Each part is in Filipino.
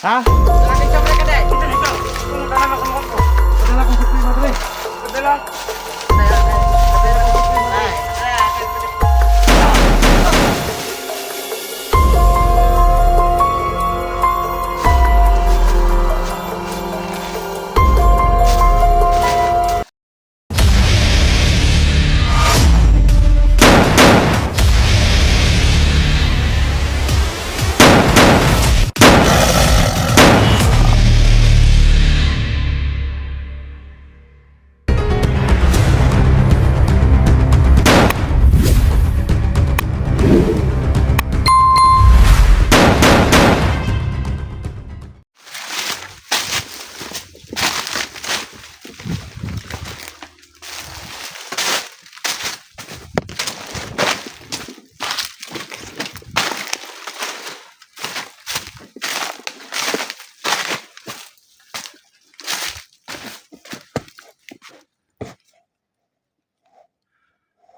Ha? Lagi siya mereka deh. Dito. Padala ko mo ko. Padala ko sa primo dali. Padala.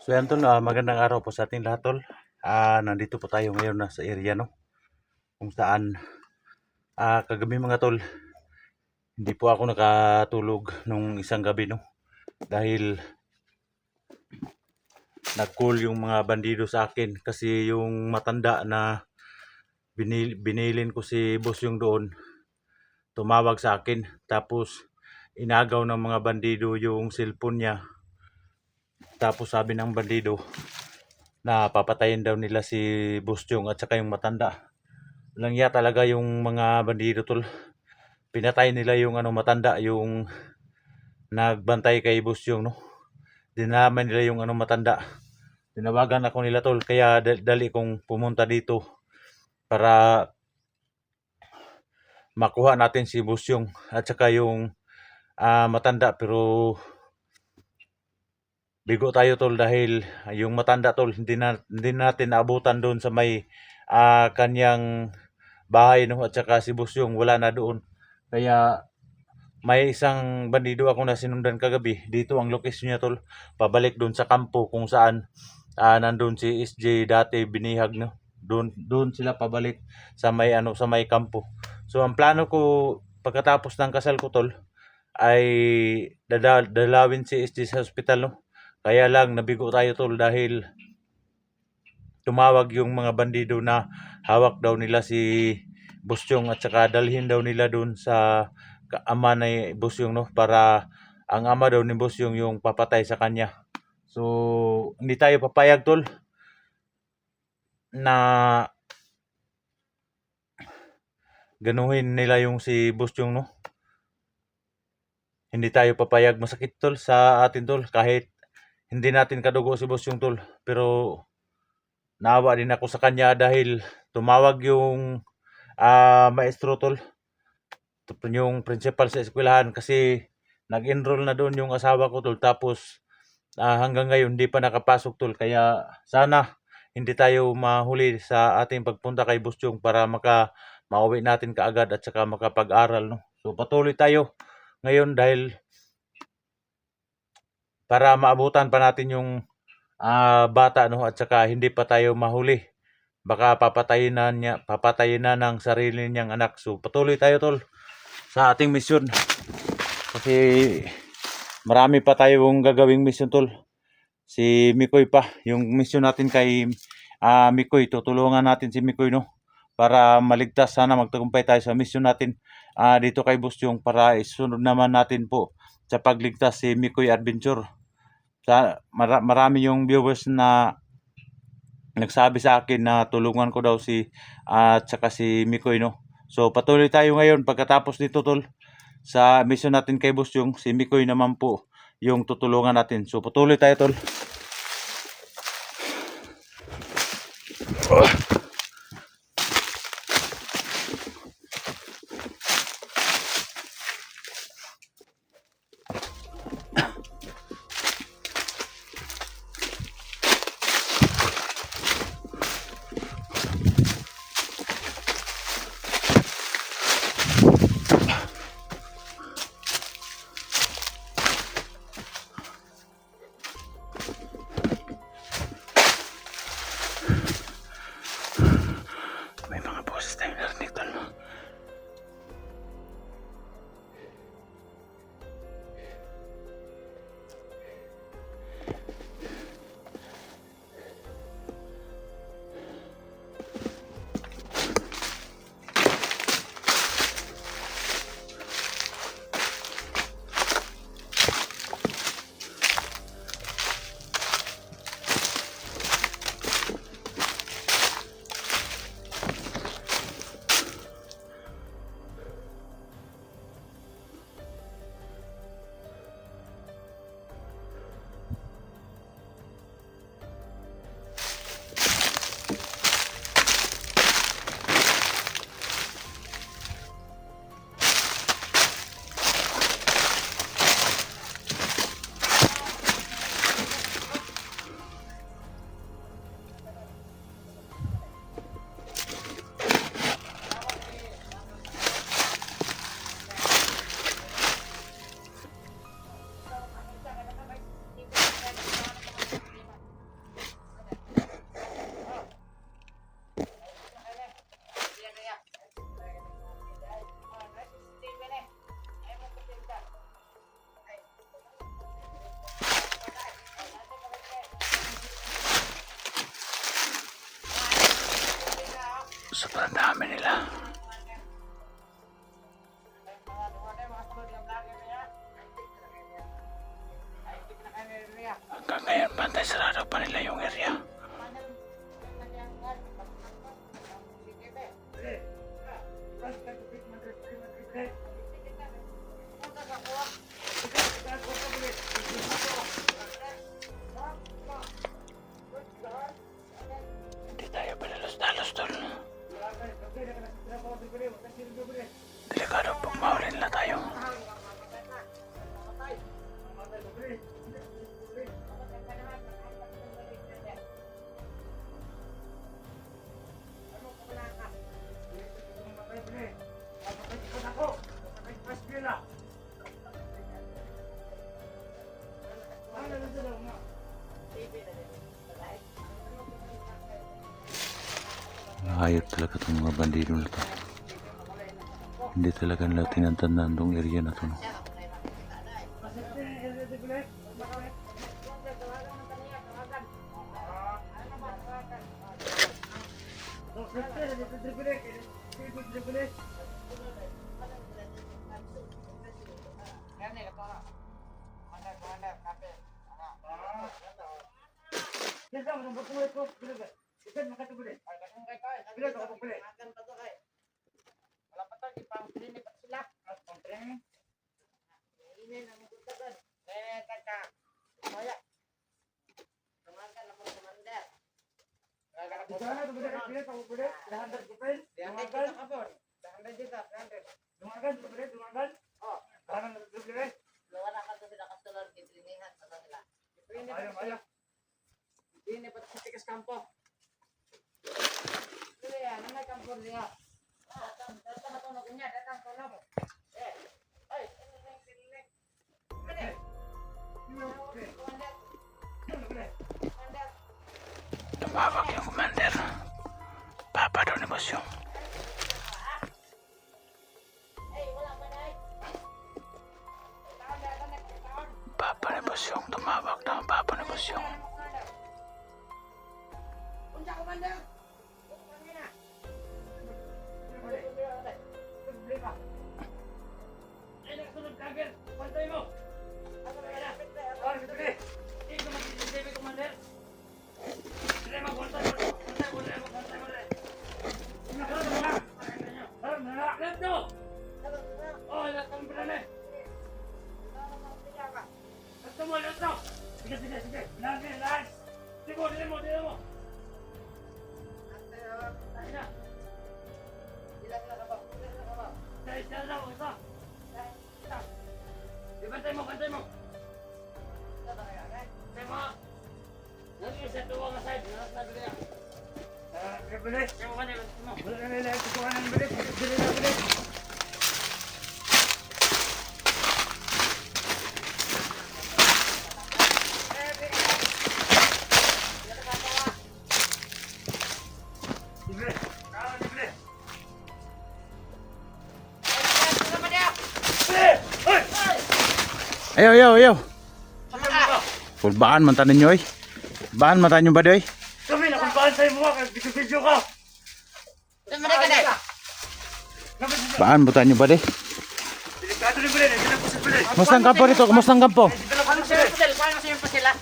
So yan tol, magandang araw po sa ating lahat tol. Nandito po tayo ngayon na sa area no, kung saan kagabi mga tol, hindi po ako nakatulog nung isang gabi no, dahil nag-call yung mga bandido sa akin kasi yung matanda na binilin ko si boss yung doon, tumawag sa akin tapos inagaw ng mga bandido yung cellphone niya. Tapos sabi ng bandido na papatayin daw nila si Boss Jong at saka yung matanda. Langya talaga yung mga bandido tol. Pinatay nila yung matanda, yung nagbantay kay Boss Jong no. Dinamay nila yung matanda. Tinawagan ako nila tol, kaya dali kong pumunta dito para makuha natin si Boss Jong at saka yung matanda. Pero bigo tayo tol dahil yung matanda tol hindi natin naabutan doon sa may kanyang bahay no, at saka si Boss Jong wala na doon. Kaya may isang bandido ako na sinundan kagabi. Dito ang location niya tol, pabalik doon sa kampo kung saan nandun si SJ dati binihag no. Doon sila pabalik sa may sa may kampo. So ang plano ko pagkatapos ng kasal ko tol ay dalawin si SJ sa ospital no. Kaya lang nabigo tayo tol dahil tumawag yung mga bandido na hawak daw nila si Boss Jong at saka dalhin daw nila doon sa ama ni Boss Jong no, para ang ama daw ni Boss Jong yung papatay sa kanya. So hindi tayo papayag tol na ganuhin nila yung si Boss Jong no. Hindi tayo papayag, masakit tol sa atin tol kahit hindi natin kadugo si Boss Jong tol, pero naawa din ako sa kanya dahil tumawag yung maestro tol, yung principal sa eskwelahan, kasi nag-enroll na doon yung asawa ko tol, tapos hanggang ngayon hindi pa nakapasok tol. Kaya sana hindi tayo mahuli sa ating pagpunta kay Boss Jong para mauwi natin kaagad at saka makapag-aral no. So patuloy tayo ngayon dahil para maabutan pa natin yung bata no, at saka hindi pa tayo mahuli. Baka papatayin na ng sarili niyang anak. So patuloy tayo tol sa ating misyon. Kasi marami pa tayong gagawing misyon tol. Si Mikoy pa, yung misyon natin kay Mikoy, tutulungan natin si Mikoy no, para maligtas. Sana magtagumpay tayo sa misyon natin dito kay Boss Jong, para isunod naman natin po sa pagligtas si Mikoy Adventure. Marami yung viewers na nagsabi sa akin na tulungan ko daw si at saka si Mikoy no. So patuloy tayo ngayon pagkatapos nito tol sa mission natin kay Boss Jong. Si Mikoy naman po yung tutulungan natin. So patuloy tayo tol. hayop talaga itong mga bandido na to. Hindi talaga nila tinatandaan tong area na to. No? Tumawag yung commander. Papa daw ni boss yung. Papa ni boss yung. Tumawag na ang papa ni boss yung. Ayo, ayo, ayo. Full baan man tanin nyo eh. Baan man tanin ba doy? Kami na kung baan sa'yo mo ka, video ka. Baan mo tanin ba doy? Delikado ni Belen, hindi na po sa Belen. Kumusta ang kampo rito? Kumusta ang kampo? Paano sa'yo pa sila?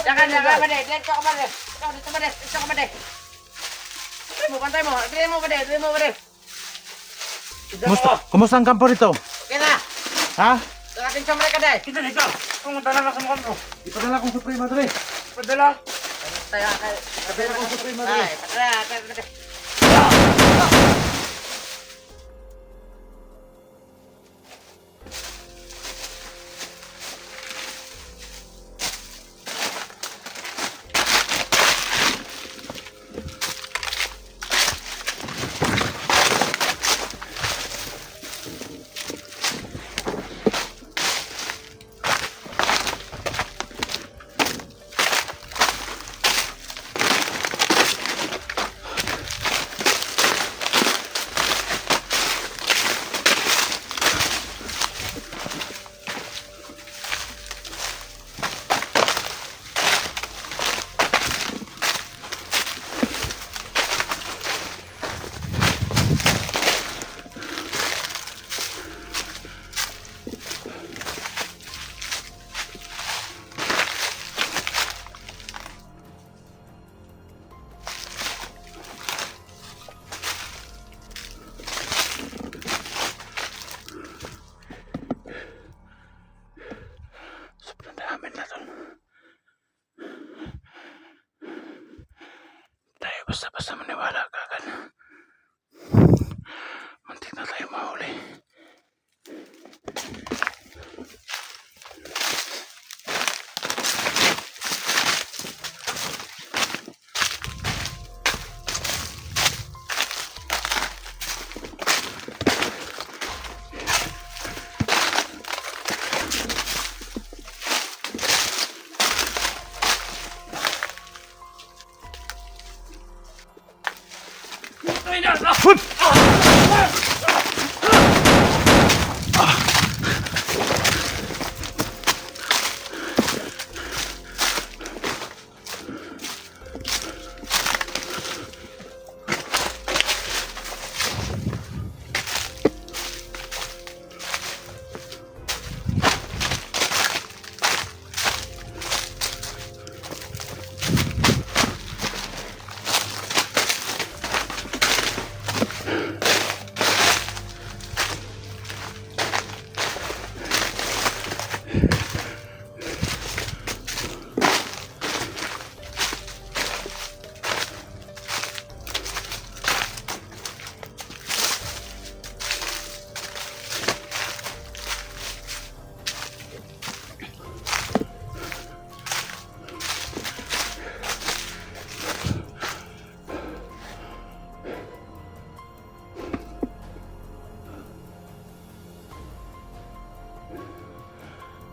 Jangan, Bade. Dito ka, Bade. Dito, Bade. Dito ka, Bade. Pantay mo. Dito mo, Bade. Kumusta ang kampo rito? Kita. Ha? Tarakin siya mereka, Day. Kita dito, pumunta lang sa mukha mo. Ipadala kong Suprema dali. Ipadala. Tayo, tayo. Ipadala kong Suprema dali. Ay, tayo. Basta-basta maniwala ka agad. Muntik na tayo mahuli.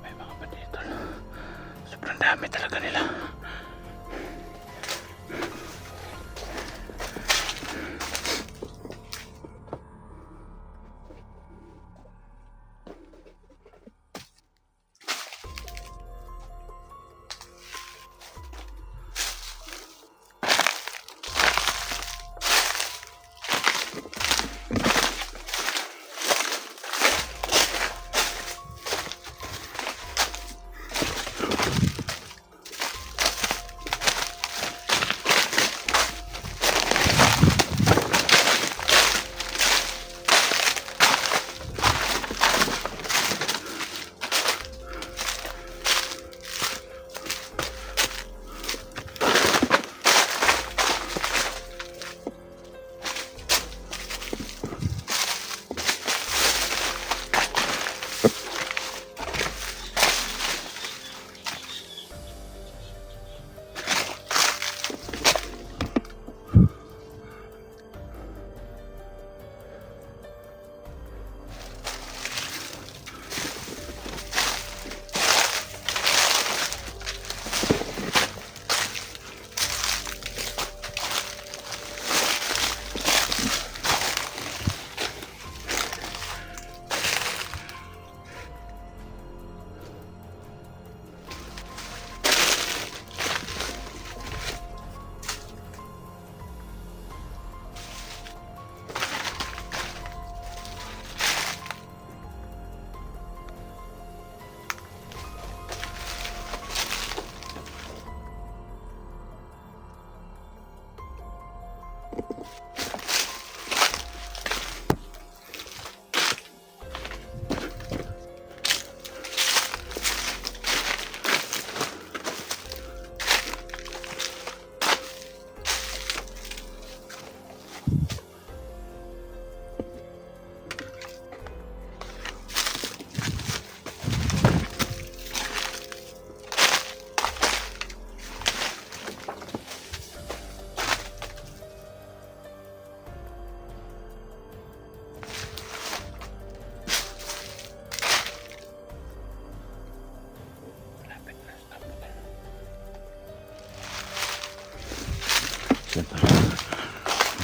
May mga bandito. Sobrang dami talaga nila.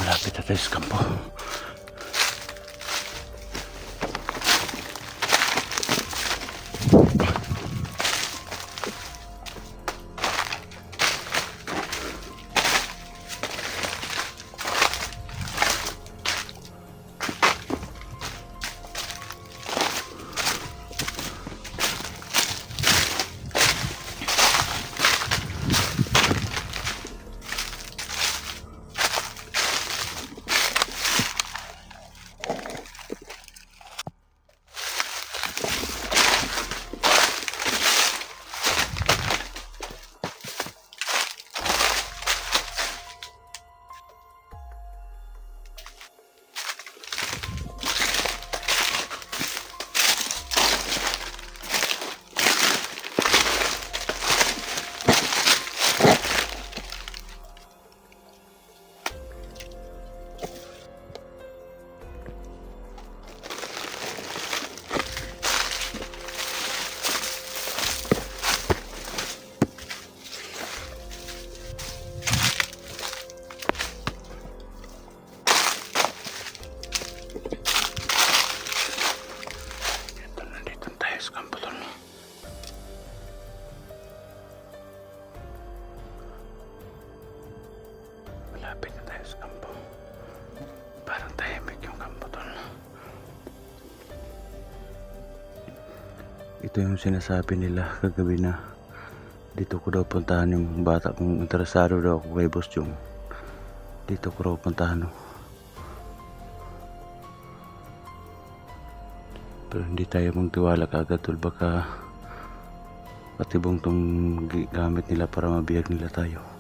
Malapit na tayo sa kampo. Ito yung sinasabi nila kagabi na dito ko daw puntahan yung bata kung interesado daw ako kay Boss Jong. Dito ko raw puntahan. No? Pero hindi tayo magtiwala kagad tol, baka patibong tong gamit nila para mabiyag nila tayo.